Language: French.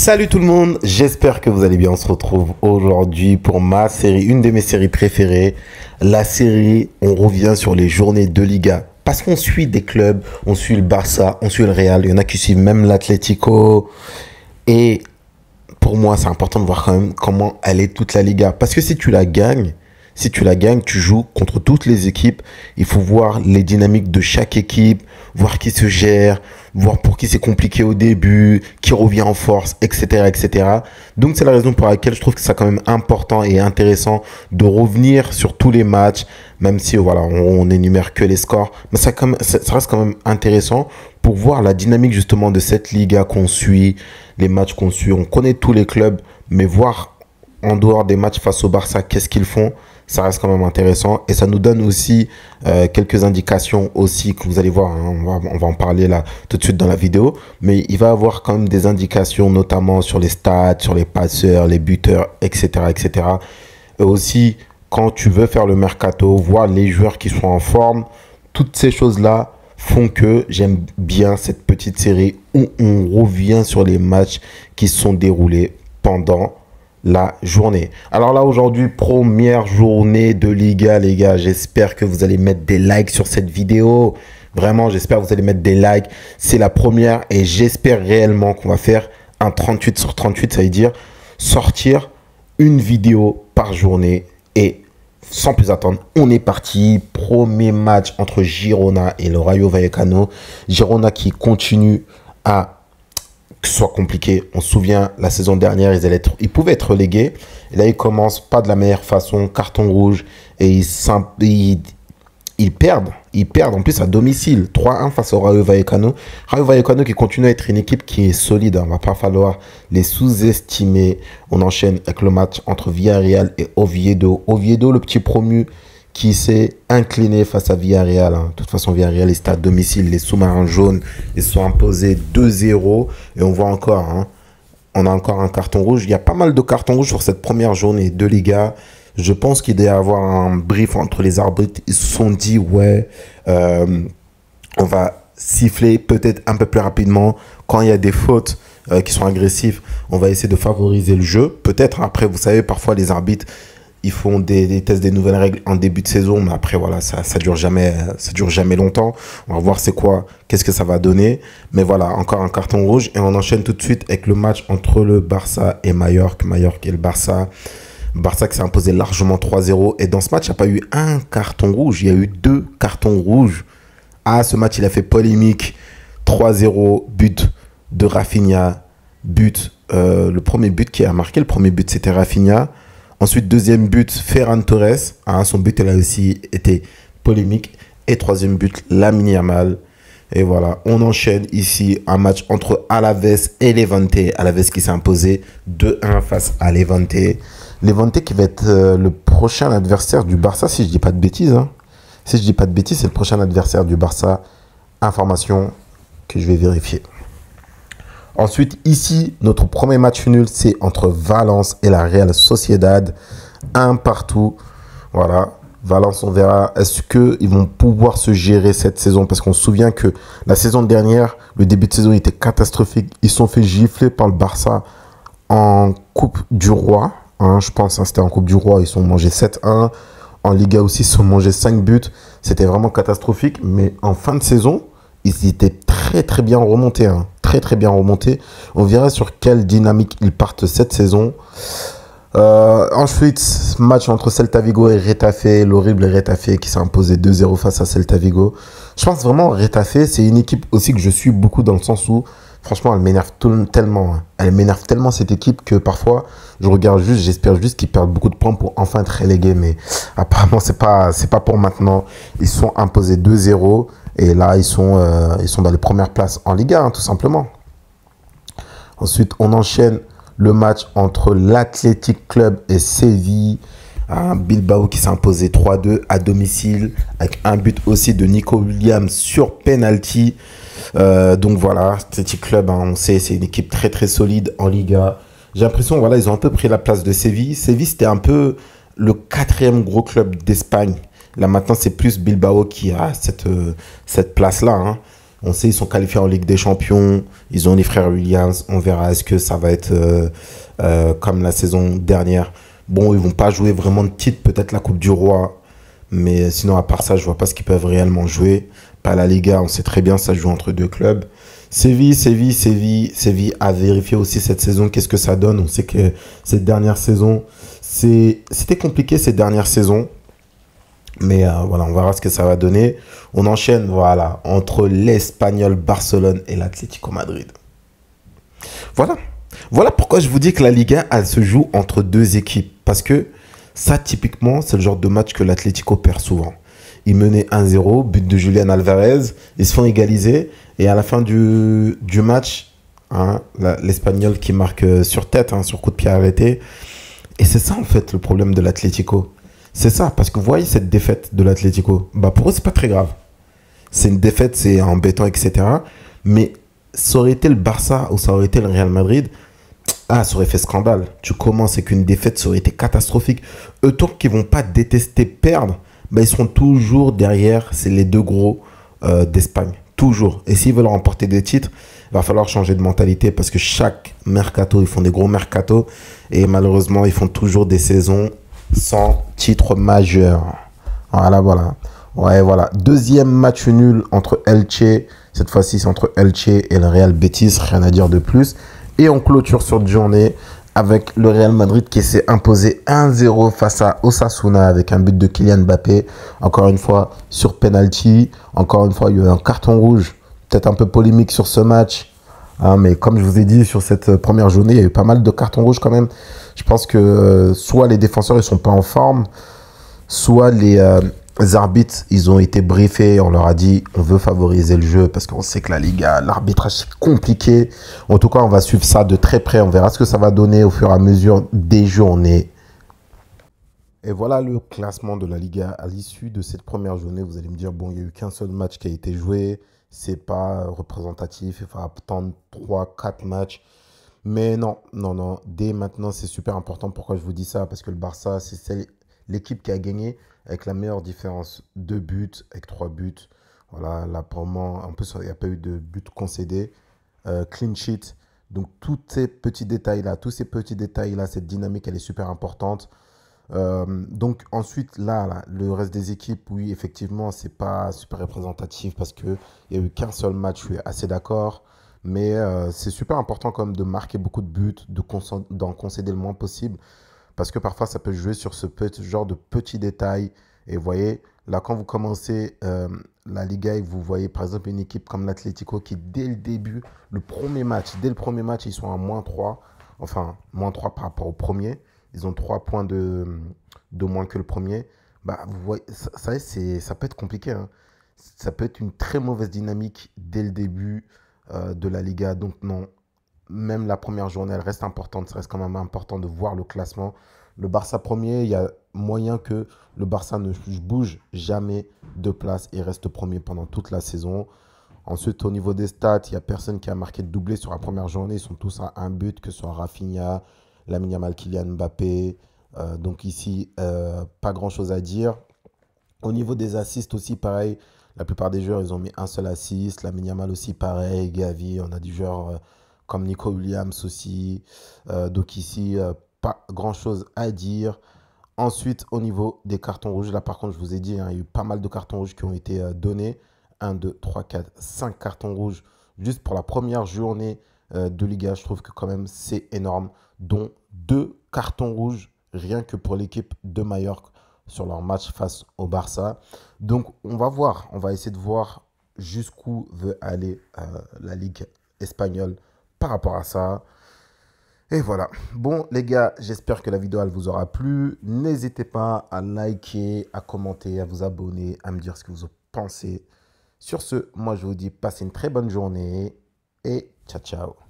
Salut tout le monde, j'espère que vous allez bien. On se retrouve aujourd'hui pour ma série, une de mes séries préférées. La série, on revient sur les journées de Liga. Parce qu'on suit des clubs, on suit le Barça, on suit le Real. Il y en a qui suivent même l'Atlético. Et pour moi, c'est important de voir quand même comment elle est toute la Liga. Parce que si tu la gagnes, tu joues contre toutes les équipes. Il faut voir les dynamiques de chaque équipe, voir qui se gère, voir pour qui c'est compliqué au début, qui revient en force, etc., etc. Donc, c'est la raison pour laquelle je trouve que c'est quand même important et intéressant de revenir sur tous les matchs, même si, voilà, on énumère que les scores. Mais ça reste quand même intéressant pour voir la dynamique, justement, de cette Liga qu'on suit, les matchs qu'on suit. On connaît tous les clubs, mais voir en dehors des matchs face au Barça, qu'est-ce qu'ils font? Ça reste quand même intéressant et ça nous donne aussi quelques indications aussi que vous allez voir, hein, on va en parler là tout de suite dans la vidéo, mais il va avoir quand même des indications notamment sur les stats, sur les passeurs, les buteurs, etc., etc. Et aussi, quand tu veux faire le mercato, voir les joueurs qui sont en forme, toutes ces choses-là font que j'aime bien cette petite série où on revient sur les matchs qui se sont déroulés pendant la journée. Alors là, aujourd'hui, première journée de Liga, les gars. J'espère que vous allez mettre des likes sur cette vidéo. Vraiment, j'espère que vous allez mettre des likes. C'est la première et j'espère réellement qu'on va faire un 38 sur 38. Ça veut dire sortir une vidéo par journée. Et sans plus attendre, on est parti. Premier match entre Girona et le Rayo Vallecano. Girona qui continue à que ce soit compliqué. On se souvient, la saison dernière, ils pouvaient être relégués. Et là, ils commencent pas de la meilleure façon, carton rouge. Et ils perdent. Ils perdent en plus à domicile. 3-1 face au Rayo Vallecano. Rayo Vallecano qui continue à être une équipe qui est solide. Il ne va pas falloir les sous-estimer. On enchaîne avec le match entre Villarreal et Oviedo. Oviedo, le petit promu qui s'est incliné face à Villarreal. De toute façon, Villarreal est à domicile. Les sous-marins jaunes, ils se sont imposés 2-0. Et on voit encore, hein, on a encore un carton rouge. Il y a pas mal de cartons rouges sur cette première journée de Liga. Je pense qu'il doit y avoir un brief entre les arbitres. Ils se sont dit, ouais, on va siffler peut-être un peu plus rapidement. Quand il y a des fautes qui sont agressives, on va essayer de favoriser le jeu. Peut-être, après, vous savez, parfois les arbitres, ils font des tests des nouvelles règles en début de saison, mais après, voilà, ça dure jamais longtemps. On va voir qu'est-ce que ça va donner. Mais voilà, encore un carton rouge. Et on enchaîne tout de suite avec le match entre le Barça et Mallorca. Mallorca et le Barça. Barça qui s'est imposé largement 3-0. Et dans ce match, il n'y a pas eu un carton rouge. Il y a eu 2 cartons rouges. Ah, ce match, il a fait polémique. 3-0, but de Rafinha. Le premier but qui a marqué, le premier but, c'était Rafinha. Ensuite, deuxième but, Ferran Torres. Ah, son but, elle a aussi été polémique. Et troisième but, Lamine Yamal. Et voilà, on enchaîne ici un match entre Alaves et Levante. Alaves qui s'est imposé 2-1 face à Levante. Levante qui va être le prochain adversaire du Barça, si je ne dis pas de bêtises. Hein. Si je ne dis pas de bêtises, c'est le prochain adversaire du Barça. Information que je vais vérifier. Ensuite, ici, notre premier match nul, c'est entre Valence et la Real Sociedad. 1 partout. Voilà. Valence, on verra. Est-ce qu'ils vont pouvoir se gérer cette saison? Parce qu'on se souvient que la saison dernière, le début de saison était catastrophique. Ils se sont fait gifler par le Barça en Coupe du Roi. Hein, je pense, hein, c'était en Coupe du Roi. Ils se sont mangés 7-1. En Liga aussi, ils se sont mangés 5 buts. C'était vraiment catastrophique. Mais en fin de saison, ils étaient très bien remontés. Hein. Très bien remontés. On verra sur quelle dynamique ils partent cette saison. Ensuite, match entre Celta Vigo et Retafe. L'horrible Retafe qui s'est imposé 2-0 face à Celta Vigo. Je pense vraiment Retafe, c'est une équipe aussi que je suis beaucoup dans le sens où, franchement, elle m'énerve tellement. Hein. Elle m'énerve tellement cette équipe que parfois, je regarde juste, j'espère juste qu'ils perdent beaucoup de points pour enfin être relégués. Mais apparemment, c'est pas pour maintenant. Ils se sont imposés 2-0. Et là, ils sont dans les premières places en Liga, hein, tout simplement. Ensuite, on enchaîne le match entre l'Athletic Club et Séville. Bilbao qui s'est imposé 3-2 à domicile. Avec un but aussi de Nico Williams sur penalty. Donc voilà, Athletic Club, hein, on sait, c'est une équipe très solide en Liga. J'ai l'impression, voilà, ils ont un peu pris la place de Séville. Séville, c'était un peu le 4e gros club d'Espagne. Là, maintenant, c'est plus Bilbao qui a cette place-là. Hein. On sait ils sont qualifiés en Ligue des Champions. Ils ont les frères Williams. On verra est-ce que ça va être comme la saison dernière. Bon, ils vont pas jouer vraiment de titre, peut-être la Coupe du Roi. Mais sinon, à part ça, je vois pas ce qu'ils peuvent réellement jouer. Pas la Liga, on sait très bien, ça joue entre deux clubs. Séville a vérifié aussi cette saison. Qu'est-ce que ça donne? On sait que cette dernière saison, c'était compliqué cette dernière saison. Mais voilà, on verra ce que ça va donner. On enchaîne, voilà, entre l'Espagnol Barcelone et l'Atlético Madrid. Voilà. Voilà pourquoi je vous dis que la Liga, elle se joue entre deux équipes. Parce que ça, typiquement, c'est le genre de match que l'Atlético perd souvent. Ils menaient 1-0, but de Julián Alvarez. Ils se font égaliser. Et à la fin du match, hein, l'Espagnol qui marque sur tête, hein, sur coup de pied arrêté. Et c'est ça, en fait, le problème de l'Atlético. C'est ça, parce que vous voyez cette défaite de l'Atlético. Bah, pour eux, c'est pas très grave. C'est une défaite, c'est embêtant, etc. Mais ça aurait été le Barça ou ça aurait été le Real Madrid. Ah, ça aurait fait scandale. Tu commences avec une défaite, ça aurait été catastrophique. Eux, tant qu'ils vont pas détester perdre, bah, ils seront toujours derrière. C'est les deux gros d'Espagne. Toujours. Et s'ils veulent remporter des titres, il va falloir changer de mentalité parce que chaque mercato, ils font des gros mercatos. Et malheureusement, ils font toujours des saisons sans titre majeur. Voilà, voilà. Ouais, voilà. Deuxième match nul entre Elche. Cette fois-ci, c'est entre Elche et le Real Betis. Rien à dire de plus. Et on clôture sur cette journée avec le Real Madrid qui s'est imposé 1-0 face à Osasuna avec un but de Kylian Mbappé. Encore une fois, sur penalty. Encore une fois, il y a eu un carton rouge. Peut-être un peu polémique sur ce match. Hein, mais comme je vous ai dit, sur cette première journée, il y a eu pas mal de cartons rouges quand même. Je pense que soit les défenseurs ne sont pas en forme, soit les arbitres, ils ont été briefés. On leur a dit, on veut favoriser le jeu parce qu'on sait que la Liga, l'arbitrage, c'est compliqué. En tout cas, on va suivre ça de très près. On verra ce que ça va donner au fur et à mesure des journées. Et voilà le classement de la Liga à l'issue de cette première journée. Vous allez me dire, bon, il n'y a eu qu'un seul match qui a été joué. C'est pas représentatif. Il faut attendre 3, 4 matchs. Mais non, non, non. Dès maintenant, c'est super important. Pourquoi je vous dis ça? Parce que le Barça, c'est l'équipe qui a gagné avec la meilleure différence. 2 buts, avec 3 buts. Voilà, là, pour moi, en plus, il n'y a pas eu de but concédé. Clean sheet. Donc, tous ces petits détails-là, cette dynamique, elle est super importante. Donc ensuite, là, le reste des équipes, oui, effectivement, c'est pas super représentatif parce qu'il n'y a eu qu'un seul match, je suis assez d'accord. Mais c'est super important quand même de marquer beaucoup de buts, d'en concéder le moins possible. Parce que parfois, ça peut jouer sur ce genre de petits détails. Et vous voyez, là, quand vous commencez la Liga et vous voyez par exemple une équipe comme l'Atlético qui, dès le début, dès le premier match, ils sont à -3. Enfin, -3 par rapport au premier. Ils ont 3 points de moins que le premier. Bah, vous voyez, ça peut être compliqué, hein. Ça peut être une très mauvaise dynamique dès le début de la Liga. Donc non, même la première journée, elle reste importante. Ça reste quand même important de voir le classement. Le Barça premier, il y a moyen que le Barça ne bouge jamais de place et reste premier pendant toute la saison. Ensuite, au niveau des stats, il n'y a personne qui a marqué de doublé sur la première journée. Ils sont tous à un but, que ce soit Rafinha, Lamine Yamal, Kylian Mbappé. Donc ici, pas grand-chose à dire. Au niveau des assists aussi, pareil. La plupart des joueurs, ils ont mis un seul assist. Lamine Yamal aussi, pareil. Gavi, on a des joueurs comme Nico Williams aussi. Donc ici, pas grand-chose à dire. Ensuite, au niveau des cartons rouges, là par contre, je vous ai dit, hein, il y a eu pas mal de cartons rouges qui ont été donnés. 1, 2, 3, 4, 5 cartons rouges juste pour la première journée de Liga. Je trouve que quand même c'est énorme, dont 2 cartons rouges rien que pour l'équipe de Majorque sur leur match face au Barça. Donc on va voir, on va essayer de voir jusqu'où veut aller la Ligue espagnole par rapport à ça. Et voilà. Bon, les gars, j'espère que la vidéo, elle vous aura plu. N'hésitez pas à liker, à commenter, à vous abonner, à me dire ce que vous pensez. Sur ce, moi, je vous dis, passez une très bonne journée et ciao, ciao.